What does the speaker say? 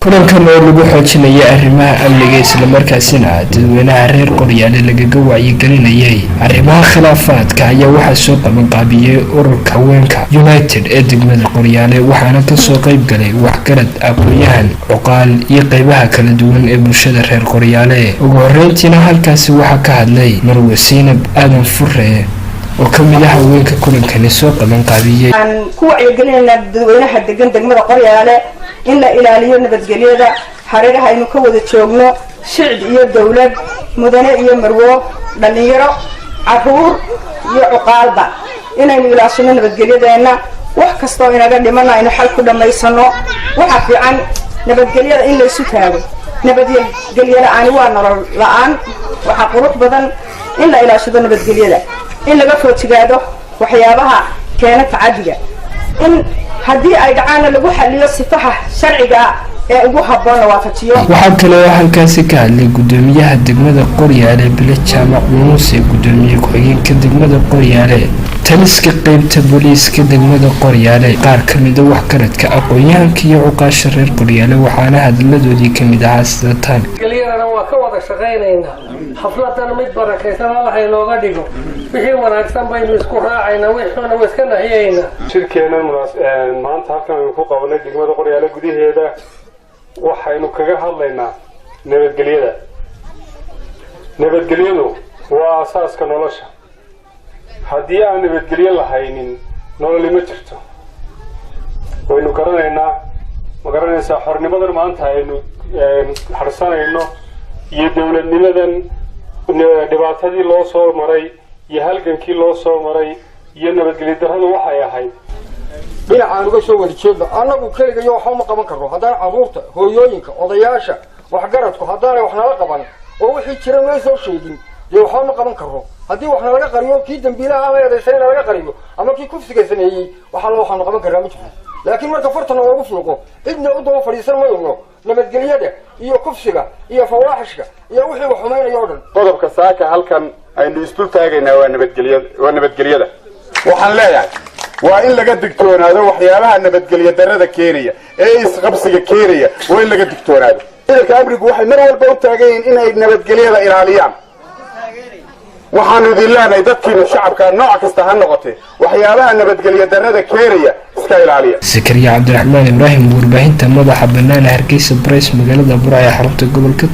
kulankan oo lagu xoojinaya arrimaha amniga isla markaasina dadweynaha reer Qoryaale lagaga wacyigelinayay arrimaha khilaafaadka ayaa waxaa soo qabanqaabiyay ururka haweenka United ee degmada Qoryaale waxaana ka soo qayb galay waxgarad aqoonyahan cuqaal iyo qaybaha kala duwan ee bulshada reer Qoryaale ugu horeyntiina halkaasi waxaa ka hadlay Marwe Siinab Aadan Furre oo kamid ah haweenka kulankani soo qabanqaabiyay ku wacyigelinayna dadweynaha degan degmada Qoryaale in la ilaaliyo nabadgelyada hareeraha aynu ka wada joogno shicib iyo dawlad mudane iyo marwo dhalinyaro caruur iyo cuqaalba inaynu ilaashino nabadgelyadeena wax kasta oo inaga dhimana aynu xal ku dhameysano waxa fiican nabadgelyada in la isu taago nabadgelyada aan waa nolol la'aan waxa qurux badan in la ilaashado nabadgelyada in laga foojigaado waxyaabaha keena tacadiga in haddii ay dhacaan lagu xaliyo sifaha sharciga ee ugu habboon waafajiyo waxa kale oo halkaasi ka hadlay gudoomiyaha degmada Qoryaale Bilo Jaamac Muuse gudoomiye ku-xigeenka degmada Qoryaale taliska qaybta booliiska degmada Qoryaale qaar kamid ah waxgaradka aqoonyahanka iyo cuqaasha reer Qoryaale waxaana hadaladoodii kamid ah sidatan galiyana waa ka wada shaqeynayna xafladan mid barakeysan Allah inooga dhigo wixii wanaagsan baynu isku raacayna wixii oo iska nahiyayna shirkeena maanta halkan aynu ku qabanay degmada Qoryaale gudaheeda waxaynu kaga hadlaynaa nabadgelyadu waa asaaska nolosha haddii aan nabadgelyo lahaynin nolol ma jirto waynu garanaynaa ma garanaysaa xornimadan maanta aynu harsanayno iyo dawladnimadan dhibaatadii loo soo maray iyo halgankii loo soo maray iyo nabadgelyo darradu waxay ahayd dhinacan uga soo wada jeedno anagu kaliya waxa ma qaban karo hadaan caruurta hooyooyinka odayaasha waxgaradku hadaan wax nala qaban oo wixii jira ma soo sheegin waxa ma qaban karo hadii wax nalaga qariyo kii dambiilaha ama eedeysay nalaga qariyo ama kii kufsiga sameeyay waxa la qaban karaa ma jiro laakiin marka fartana ugu fiiqo idna u daba fariisan mayno nabadgelyada iyo kufsiga iyo fawaaxishka iyo wixii wax xumeynaya oo dhan qodobka saaka halkan aynu isku taagaynaa waa nabadgelyada waxaan leeyahay waa in laga digtoonaado waxyaabaha nabadgelyo darrada keenaya ee isqabsiga keenaya waa in laga digtoonaado ciidanka amnigu waxay mar walba u taagan inay nabadgelyada ilaaliyaan waxaan idin leenahay dadkiina shacabka nooc kasta ha noqotee waxyaabaha nabadgelyo darrada keenaya iska ilaaliya Zakariya Cabdiraxmaan Ibraahim warbaahinta madaxa bannaan Hargeysa Press magaalada Burco ee xarunta gobolka